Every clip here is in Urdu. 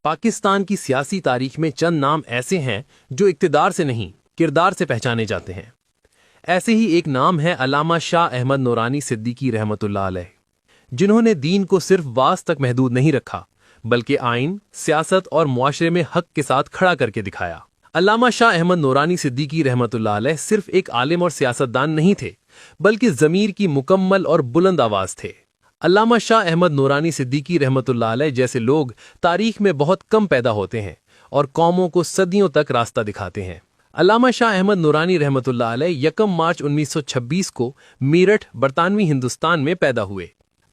پاکستان کی سیاسی تاریخ میں چند نام ایسے ہیں جو اقتدار سے نہیں کردار سے پہچانے جاتے ہیں۔ ایسے ہی ایک نام ہے علامہ شاہ احمد نورانی صدیقی رحمۃ اللہ علیہ، جنہوں نے دین کو صرف واعظ تک محدود نہیں رکھا بلکہ آئین، سیاست اور معاشرے میں حق کے ساتھ کھڑا کر کے دکھایا۔ علامہ شاہ احمد نورانی صدیقی رحمۃ اللہ علیہ صرف ایک عالم اور سیاستدان نہیں تھے بلکہ ضمیر کی مکمل اور بلند آواز تھے۔ علامہ شاہ احمد نورانی صدیقی رحمۃ اللہ علیہ جیسے لوگ تاریخ میں بہت کم پیدا ہوتے ہیں اور قوموں کو صدیوں تک راستہ دکھاتے ہیں۔ علامہ شاہ احمد نورانی رحمۃ اللہ علیہ 1 مارچ 1926 کو میرٹھ، برطانوی ہندوستان میں پیدا ہوئے۔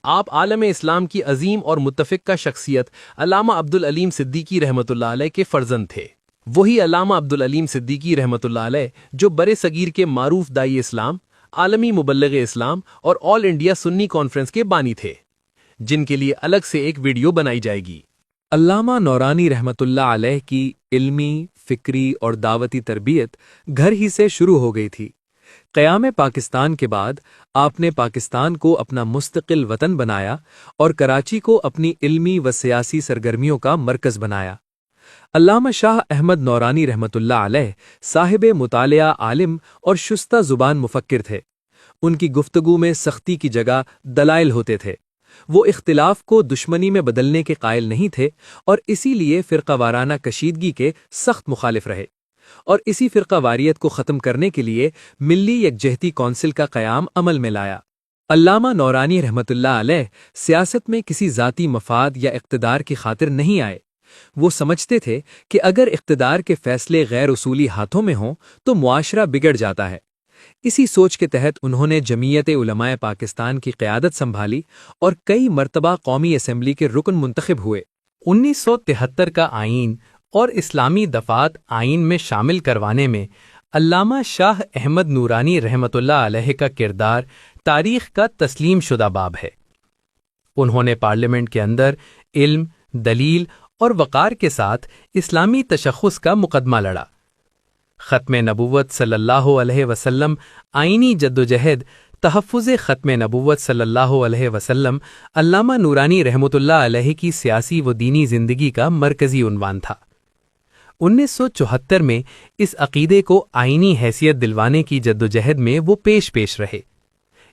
آپ عالم اسلام کی عظیم اور متفقہ شخصیت علامہ عبدالعلیم صدیقی رحمۃ اللہ علیہ کے فرزند تھے۔ وہی علامہ عبدالعلیم صدیقی رحمۃ اللہ علیہ جو برِ صغیر کے معروف داعی اسلام، عالمی مبلغ اسلام اور آل انڈیا سنی کانفرنس کے بانی تھے، جن کے لیے الگ سے ایک ویڈیو بنائی جائے گی۔ علامہ نورانی رحمۃ اللہ علیہ کی علمی، فکری اور دعوتی تربیت گھر ہی سے شروع ہو گئی تھی۔ قیام پاکستان کے بعد آپ نے پاکستان کو اپنا مستقل وطن بنایا اور کراچی کو اپنی علمی و سیاسی سرگرمیوں کا مرکز بنایا۔ علامہ شاہ احمد نورانی رحمۃ اللہ علیہ صاحب مطالعہ، عالم اور شستہ زبان مفکر تھے۔ ان کی گفتگو میں سختی کی جگہ دلائل ہوتے تھے۔ وہ اختلاف کو دشمنی میں بدلنے کے قائل نہیں تھے اور اسی لیے فرقہ وارانہ کشیدگی کے سخت مخالف رہے، اور اسی فرقہ واریت کو ختم کرنے کے لیے ملی یکجہتی کونسل کا قیام عمل میں لایا۔ علامہ نورانی رحمۃ اللہ علیہ سیاست میں کسی ذاتی مفاد یا اقتدار کی خاطر نہیں آئے۔ وہ سمجھتے تھے کہ اگر اقتدار کے فیصلے غیر اصولی ہاتھوں میں ہوں تو معاشرہ بگڑ جاتا ہے۔ اسی سوچ کے تحت انہوں نے جمعیت علماء پاکستان کی قیادت سنبھالی اور کئی مرتبہ قومی اسمبلی کے رکن منتخب ہوئے۔ 1973 کا آئین اور اسلامی دفعات آئین میں شامل کروانے میں علامہ شاہ احمد نورانی رحمۃ اللہ علیہ کا کردار تاریخ کا تسلیم شدہ باب ہے۔ انہوں نے پارلیمنٹ کے اندر علم، دلیل اور وقار کے ساتھ اسلامی تشخص کا مقدمہ لڑا۔ ختم نبوت صلی اللہ علیہ وسلم، آئینی جدوجہد تحفظ ختم نبوت صلی اللہ علیہ وسلم علامہ نورانی رحمۃ اللہ علیہ کی سیاسی و دینی زندگی کا مرکزی عنوان تھا۔ 1974 میں اس عقیدے کو آئینی حیثیت دلوانے کی جدوجہد میں وہ پیش رہے۔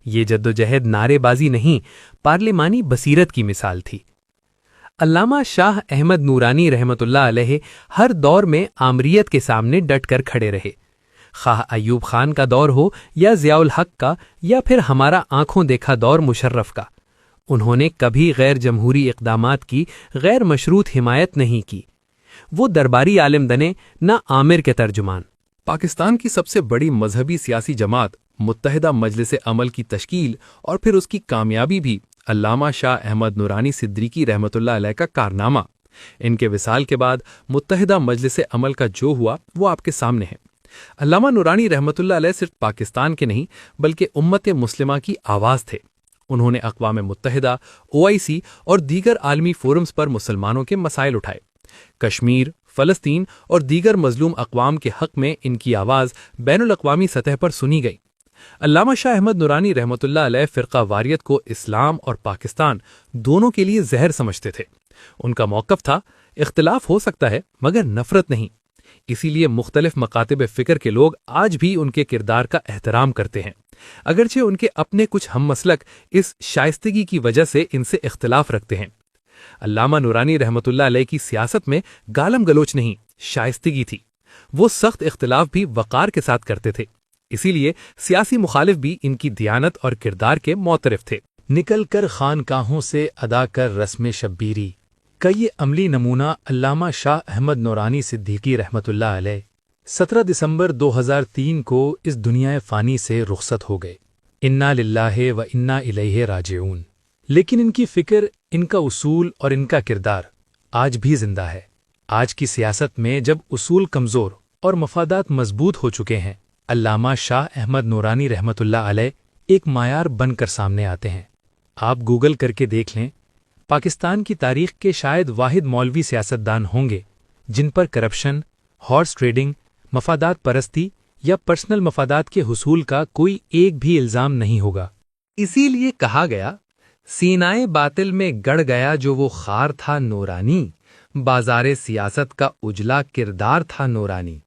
یہ جدوجہد نعرے بازی نہیں، پارلیمانی بصیرت کی مثال تھی۔ علامہ شاہ احمد نورانی رحمۃ اللہ علیہ ہر دور میں آمریت کے سامنے ڈٹ کر کھڑے رہے، خواہ ایوب خان کا دور ہو یا ضیاء الحق کا یا پھر ہمارا آنکھوں دیکھا دور مشرف کا۔ انہوں نے کبھی غیر جمہوری اقدامات کی غیر مشروط حمایت نہیں کی۔ وہ درباری عالم دنے نہ آمر کے ترجمان۔ پاکستان کی سب سے بڑی مذہبی سیاسی جماعت متحدہ مجلس عمل کی تشکیل اور پھر اس کی کامیابی بھی علامہ شاہ احمد نورانی صدیقی رحمۃ اللہ علیہ کا کارنامہ۔ ان کے وصال کے بعد متحدہ مجلس عمل کا جو ہوا وہ آپ کے سامنے ہے۔ علامہ نورانی رحمۃ اللہ علیہ صرف پاکستان کے نہیں بلکہ امت مسلمہ کی آواز تھے۔ انہوں نے اقوام متحدہ، OIC اور دیگر عالمی فورمز پر مسلمانوں کے مسائل اٹھائے۔ کشمیر، فلسطین اور دیگر مظلوم اقوام کے حق میں ان کی آواز بین الاقوامی سطح پر سنی گئی۔ علامہ شاہ احمد نورانی رحمۃ اللہ علیہ فرقہ واریت کو اسلام اور پاکستان دونوں کے لیے زہر سمجھتے تھے۔ ان کا موقف تھا، اختلاف ہو سکتا ہے مگر نفرت نہیں۔ اسی لیے مختلف مکاتب فکر کے لوگ آج بھی ان کے کردار کا احترام کرتے ہیں، اگرچہ ان کے اپنے کچھ ہم مسلک اس شائستگی کی وجہ سے ان سے اختلاف رکھتے ہیں۔ علامہ نورانی رحمۃ اللہ علیہ کی سیاست میں گالم گلوچ نہیں، شائستگی تھی۔ وہ سخت اختلاف بھی وقار کے ساتھ کرتے تھے، اسی لیے سیاسی مخالف بھی ان کی دیانت اور کردار کے معترف تھے۔ نکل کر خانقاہوں سے ادا کر رسم شبیری کا یہ عملی نمونہ علامہ شاہ احمد نورانی صدیقی رحمۃ اللہ علیہ 17 دسمبر 2003 کو اس دنیا فانی سے رخصت ہو گئے۔ انا للہ و انا الیہ راجعون۔ لیکن ان کی فکر، ان کا اصول اور ان کا کردار آج بھی زندہ ہے۔ آج کی سیاست میں جب اصول کمزور اور مفادات مضبوط ہو چکے ہیں، علامہ شاہ احمد نورانی رحمۃ اللہ علیہ ایک معیار بن کر سامنے آتے ہیں۔ آپ گوگل کر کے دیکھ لیں، پاکستان کی تاریخ کے شاید واحد مولوی سیاستدان ہوں گے جن پر کرپشن، ہارس ٹریڈنگ، مفادات پرستی یا پرسنل مفادات کے حصول کا کوئی ایک بھی الزام نہیں ہوگا۔ اسی لیے کہا گیا، سینائے باطل میں گڑ گیا جو وہ خار تھا نورانی، بازار سیاست کا اجلا کردار تھا نورانی۔